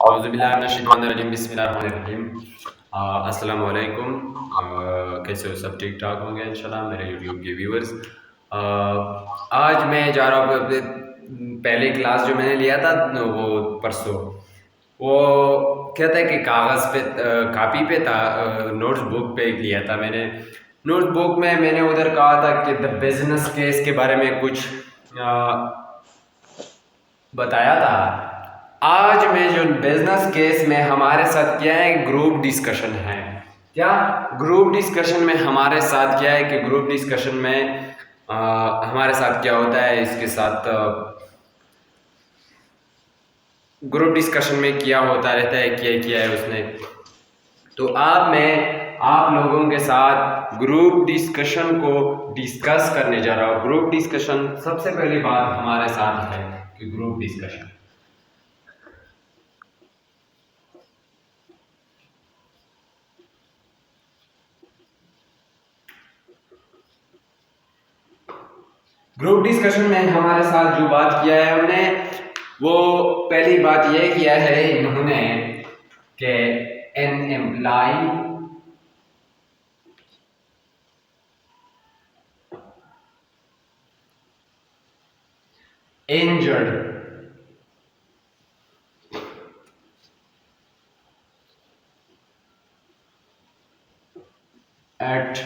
औज़ुबिल्लाहिमिनश्शैतानिर्रजीम बिस्मिल्लाहिर्रहमानिर्रहीम। अस्सलामु अलैकुम। कैसे हो? सब ठीक ठाक होंगे इंशाल्लाह मेरे यूट्यूब के व्यूअर्स। आज मैं जा रहा हूँ अपने पहली क्लास जो मैंने लिया था वो परसों, वो क्या था कि कागज़ पे कापी पे था, नोट्स बुक पे लिया था मैंने। नोट्स बुक में मैंने उधर कहा था कि द बिजनेस केस के बारे में कुछ बताया था। आज में जो बिजनेस केस में हमारे साथ क्या है, ग्रुप डिस्कशन है। क्या ग्रुप डिस्कशन में हमारे साथ क्या है कि ग्रुप डिस्कशन में हमारे साथ क्या होता है, इसके साथ ग्रुप डिस्कशन में क्या होता रहता है, क्या किया है उसने। तो आप लोगों के साथ ग्रुप डिस्कशन को डिस्कस करने जा रहा हूँ। ग्रुप डिस्कशन सबसे पहली बात हमारे साथ है कि ग्रुप डिस्कशन ग्रुप डिस्कशन में हमारे साथ जो बात किया है हमने, वो पहली बात ये किया है इन्होंने कि an employ injured at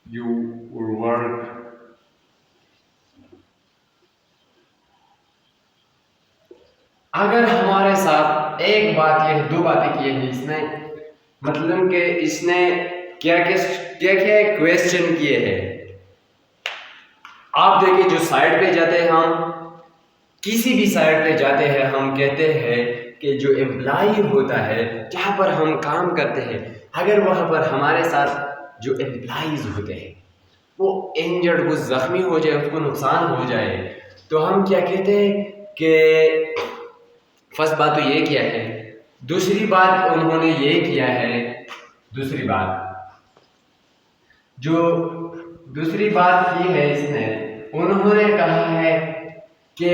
your work अगर हमारे साथ एक बात ये दो बातें की है इसने, मतलब कि इसने क्या क्या क्या क्या क्वेश्चन किए हैं। आप देखिए, जो साइट पे जाते हैं हम, किसी भी साइट पे जाते हैं, हम कहते हैं कि जो एम्प्लॉय होता है जहाँ पर हम काम करते हैं, अगर वहाँ पर हमारे साथ जो एम्प्लॉयज होते हैं वो इंजर्ड, वो जख्मी हो जाए, उसको नुकसान हो जाए, तो हम क्या कहते हैं कि फर्स्ट बात तो ये किया है। दूसरी बात उन्होंने ये किया है, दूसरी बात जो दूसरी बात की है इसने, उन्होंने कहा है कि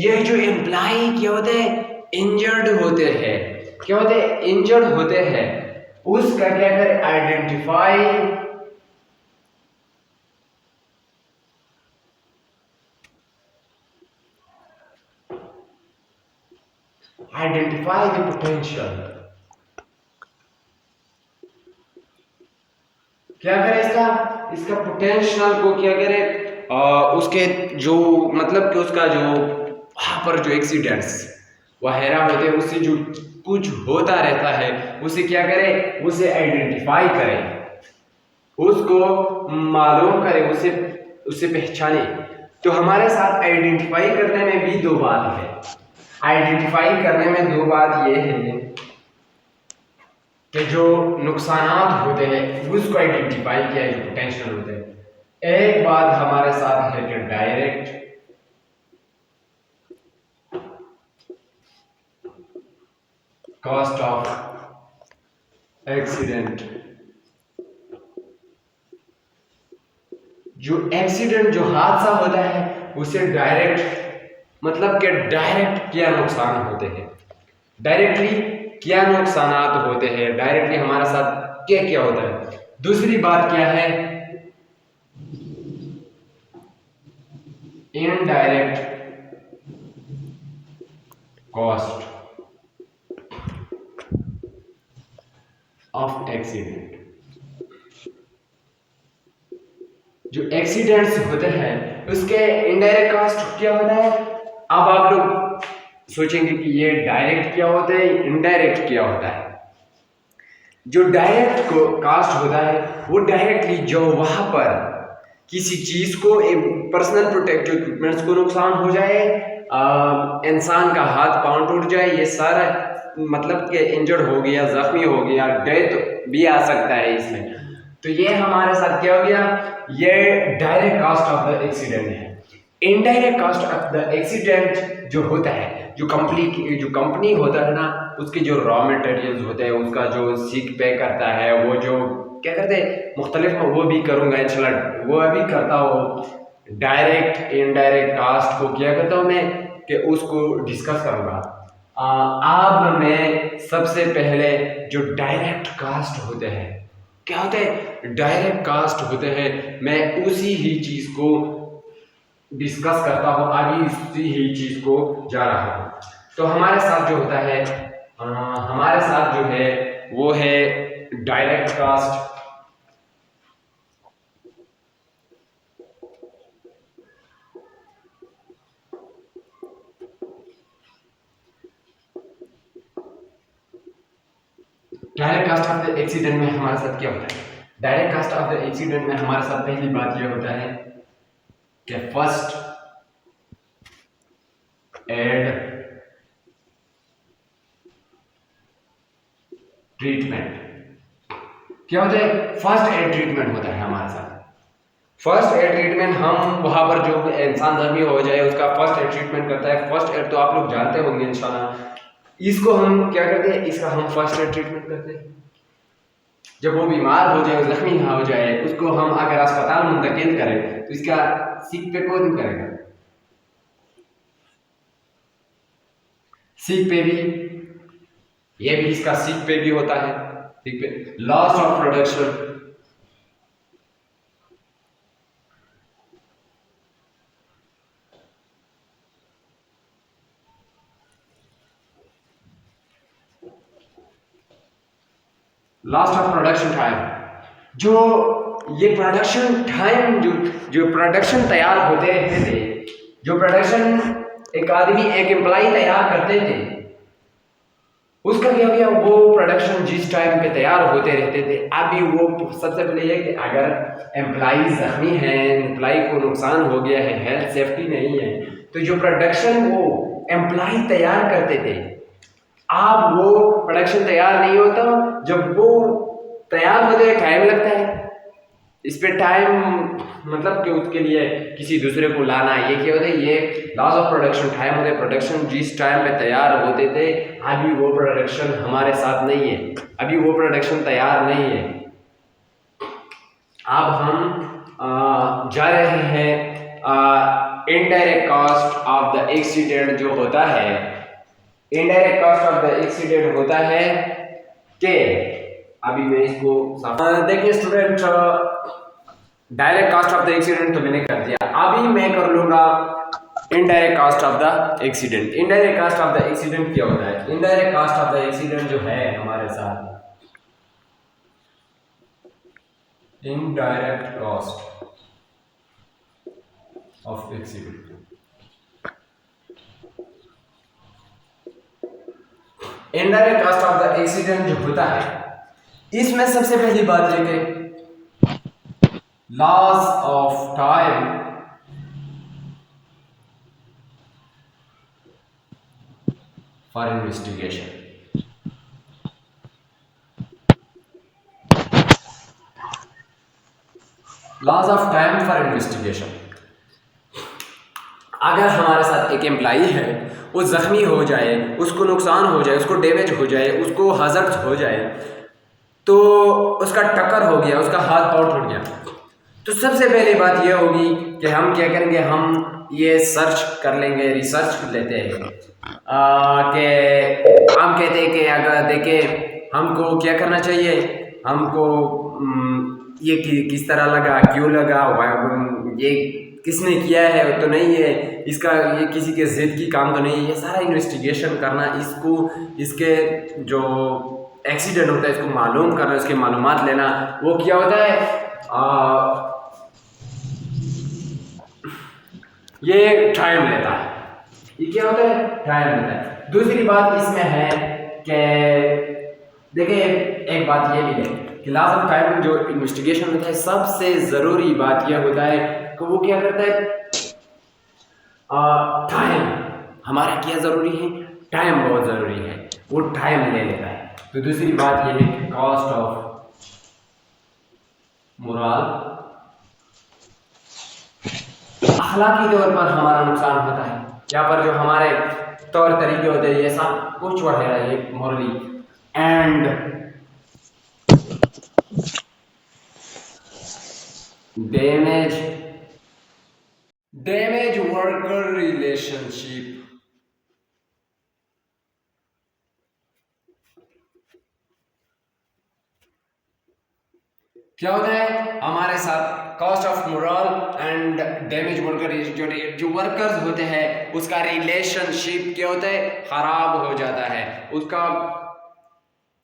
ये जो एम्प्लॉय क्या होते हैं, इंजर्ड होते हैं। क्या होते हैं? इंजर्ड होते हैं। उसका क्या कर आइडेंटिफाई द पोटेंशियल। क्या करे इसका इसका पोटेंशियल को क्या करे, उसके जो मतलब कि उसका जो वहां पर जो एक्सीडेंट्स वगैरह होते हैं, उससे जो कुछ होता रहता है, उसे क्या करे, उसे आइडेंटिफाई करे, उसको मालूम करे, उसे उसे पहचाने। तो हमारे साथ आइडेंटिफाई करने में भी दो बात है। आइडेंटिफाई करने में दो बात ये है कि जो नुकसानात होते हैं उसको आइडेंटिफाई किया है, जो पोटेंशियल होते हैं। एक बात हमारे साथ है कि डायरेक्ट कॉस्ट ऑफ एक्सीडेंट। जो एक्सीडेंट, जो हादसा होता है, उसे डायरेक्ट मतलब कि डायरेक्ट क्या नुकसान होते हैं, डायरेक्टली क्या नुकसानात होते हैं, डायरेक्टली हमारे साथ क्या क्या होता है। दूसरी बात क्या है, इनडायरेक्ट कॉस्ट ऑफ एक्सीडेंट। जो एक्सीडेंट्स होते हैं उसके इनडायरेक्ट कॉस्ट क्या होता है। अब आप लोग सोचेंगे कि ये डायरेक्ट क्या होता है, इनडायरेक्ट क्या होता है। जो डायरेक्ट को कास्ट होता है वो डायरेक्टली जो वहां पर किसी चीज को, पर्सनल प्रोटेक्टिव इक्विपमेंट्स को नुकसान हो जाए, इंसान का हाथ पांव टूट जाए, ये सारा मतलब कि इंजर्ड हो गया, जख्मी हो गया, डेथ भी आ सकता है इसमें। तो ये हमारे साथ क्या हो गया, ये direct cost of the accident है। Indirect cost of the accident जो होता है, जो कंपनी होता है ना, उसके जो रॉ मटेरियल्स होते हैं, उसका जो सीक पे करता है, वो जो क्या करते हैं मुख्तलिफ, वो भी करूँगा इंशाल्लाह, वो अभी करता हो डायरेक्ट इनडायरेक्ट कास्ट को क्या करता हूँ मैं कि उसको डिस्कस करूँगा। अब मैं सबसे पहले जो डायरेक्ट कास्ट होते हैं, क्या होते हैं डायरेक्ट कास्ट होते हैं, मैं उसी ही चीज़ को डिस्कस करता हूँ, आगे इसी ही चीज़ को जा रहा हूँ। तो हमारे साथ जो होता है हमारे साथ जो है वो है direct cost. Direct cost of the accident में हमारे साथ क्या होता है? Direct cost of the accident में हमारे साथ पहली बात यह होता है कि फर्स्ट एड ट्रीटमेंट। क्या होता है? फर्स्ट एड ट्रीटमेंट होता है हमारे साथ। फर्स्ट एड ट्रीटमेंट, हम वहां पर जो इंसान जख्मी हो जाए उसका फर्स्ट एड ट्रीटमेंट करता है। फर्स्ट एड तो आप लोग जानते होंगे इंशाल्लाह। इसको हम क्या करते हैं? इसका हम फर्स्ट एड ट्रीटमेंट करते हैं। जब वो बीमार हो जाए, जख्मी हो जाए, उसको हम अगर अस्पताल मुंतकिल करें तो इसका सिक पे कौन करेगा? सिक पे भी, ये भी इसका सिक पे भी होता है। सिक पे loss of production, loss of production time. जो ये प्रोडक्शन टाइम, जो प्रोडक्शन तैयार होते रहते थे, जो प्रोडक्शन एक आदमी एक एम्प्लॉय तैयार करते थे, उसका क्या गया? वो प्रोडक्शन जिस टाइम पे तैयार होते रहते थे, अभी वो सबसे पहले ये कि अगर एम्प्लॉय जख्मी है, एम्प्लॉय को नुकसान हो गया है, हेल्थ सेफ्टी नहीं है, तो जो प्रोडक्शन वो एम्प्लॉय तैयार करते थे, अब वो प्रोडक्शन तैयार नहीं होता। जब वो तैयार होने टाइम लगता है, इस पे टाइम मतलब कि उसके लिए किसी दूसरे को लाना, ये क्या होता है? ये लॉस ऑफ प्रोडक्शन टाइम होते। प्रोडक्शन जिस टाइम पे तैयार होते थे, अभी वो प्रोडक्शन हमारे साथ नहीं है, अभी वो प्रोडक्शन तैयार नहीं है। अब हम जा रहे हैं indirect cost of the accident जो होता है। Indirect cost of the accident होता है कि अभी मैं इसको देखिए student, direct cost of the accident तो मैंने कर दिया, अभी मैं कर लूंगा indirect cost of the accident. Indirect cost of the accident क्या होता है? Indirect cost of the accident जो है हमारे साथ, indirect cost of accident, indirect cost of the accident जो होता है, इसमें सबसे पहली बात है कि loss of time for investigation. Loss of time for investigation. अगर हमारे साथ एक एम्प्लॉई है, वो जख्मी हो जाए, उसको नुकसान हो जाए, उसको डैमेज हो जाए, उसको हज़ार्ड हो जाए, तो उसका टक्कर हो गया, उसका हाथ पाँव टूट गया, तो सबसे पहली बात यह होगी कि हम क्या करेंगे? हम ये सर्च कर लेंगे, रिसर्च लेते हैं कि हम कहते हैं कि अगर देखें हमको क्या करना चाहिए, हमको ये किस तरह लगा, क्यों लगा, ये किसने किया है तो नहीं है, इसका ये किसी के जिद की काम तो नहीं है, ये सारा इन्वेस्टिगेशन करना, इसको इसके जो एक्सीडेंट होता है इसको मालूम करना, इसके मालूमात लेना, वो क्या होता है? ये टाइम लेता है। ये क्या होता है? टाइम लेता है। दूसरी बात इसमें है कि देखिए एक बात ये भी है कि लॉस ऑफ टाइम जो इन्वेस्टिगेशन होता है, सबसे ज़रूरी बात यह होता है कि वो क्या करता है? टाइम। हमारा क्या ज़रूरी है? टाइम बहुत ज़रूरी है, वो टाइम ले लेता है। तो दूसरी बात यह है कि कॉस्ट ऑफ मोरल, अखलाकी तौर पर हमारा नुकसान होता है, यहाँ पर जो हमारे तौर तरीके होते हैं ये सब कुछ वगैरह, ये morally and damage damage worker relationship. क्या होता है हमारे साथ cost of moral and damage worker, जो वर्कर्स होते हैं उसका रिलेशनशिप क्या होता है, खराब हो जाता है, उसका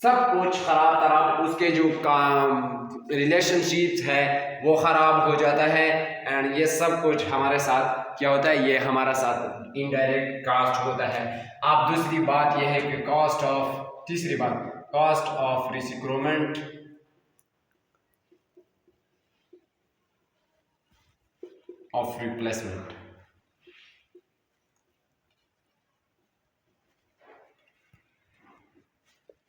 सब कुछ खराब, उसके जो काम रिलेशनशिप्स है वो खराब हो जाता है। एंड ये सब कुछ हमारे साथ क्या होता है, ये हमारा साथ इनडायरेक्ट कॉस्ट होता है। अब दूसरी बात यह है कि तीसरी बात cost of recruitment of replacement.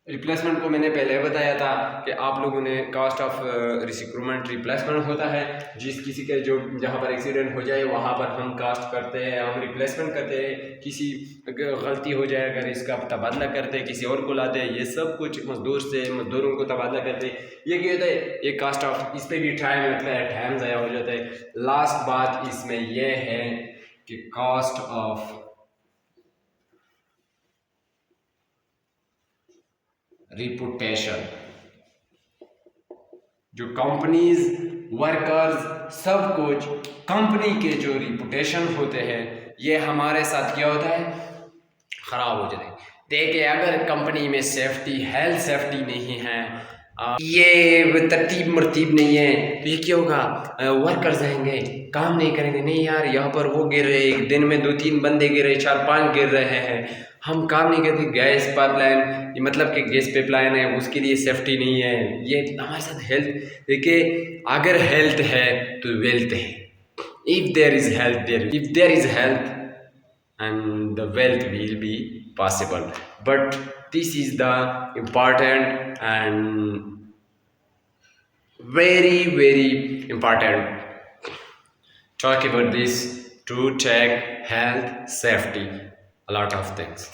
Replacement को मैंने पहले बताया था कि आप लोगों ने कॉस्ट ऑफ रिक्रूटमेंट रिप्लेसमेंट होता है, जिस किसी के जो जहाँ पर एक्सीडेंट हो जाए वहाँ पर हम कास्ट करते हैं, हम रिप्लेसमेंट करते हैं, किसी गलती हो जाए अगर इसका तबादला करते हैं, किसी और को लाते हैं, ये सब कुछ मजदूरों को तबादला करते हैं। ये क्या होता है, ये कास्ट ऑफ, इस पर भी टाइम लगता है, टाइम ज़ाया हो जाता है। लास्ट बात इसमें यह है कि कॉस्ट ऑफ रिपुटेशन, जो कंपनीज वर्कर्स सब कुछ कंपनी के जो रिपुटेशन होते हैं ये हमारे साथ क्या होता है, खराब हो जाते हैं। देखिए अगर कंपनी में सेफ्टी, हेल्थ सेफ्टी नहीं है, ये तरतीब मरतीब नहीं है, तो ये क्या होगा, वर्कर्स आएंगे काम नहीं करेंगे, नहीं यार यहाँ पर वो गिर रहे, एक दिन में 2-3 बंदे गिर रहे, 4-5 गिर रहे हैं, हम काम नहीं करते। गैस पाइपलाइन, मतलब कि गैस पाइपलाइन है उसके लिए सेफ्टी नहीं है, ये हमारे साथ हेल्थ। देखिए अगर हेल्थ है तो वेल्थ है, if there is health and the wealth will be possible, but this is the important and very important talk about this to check health safety, a lot of things.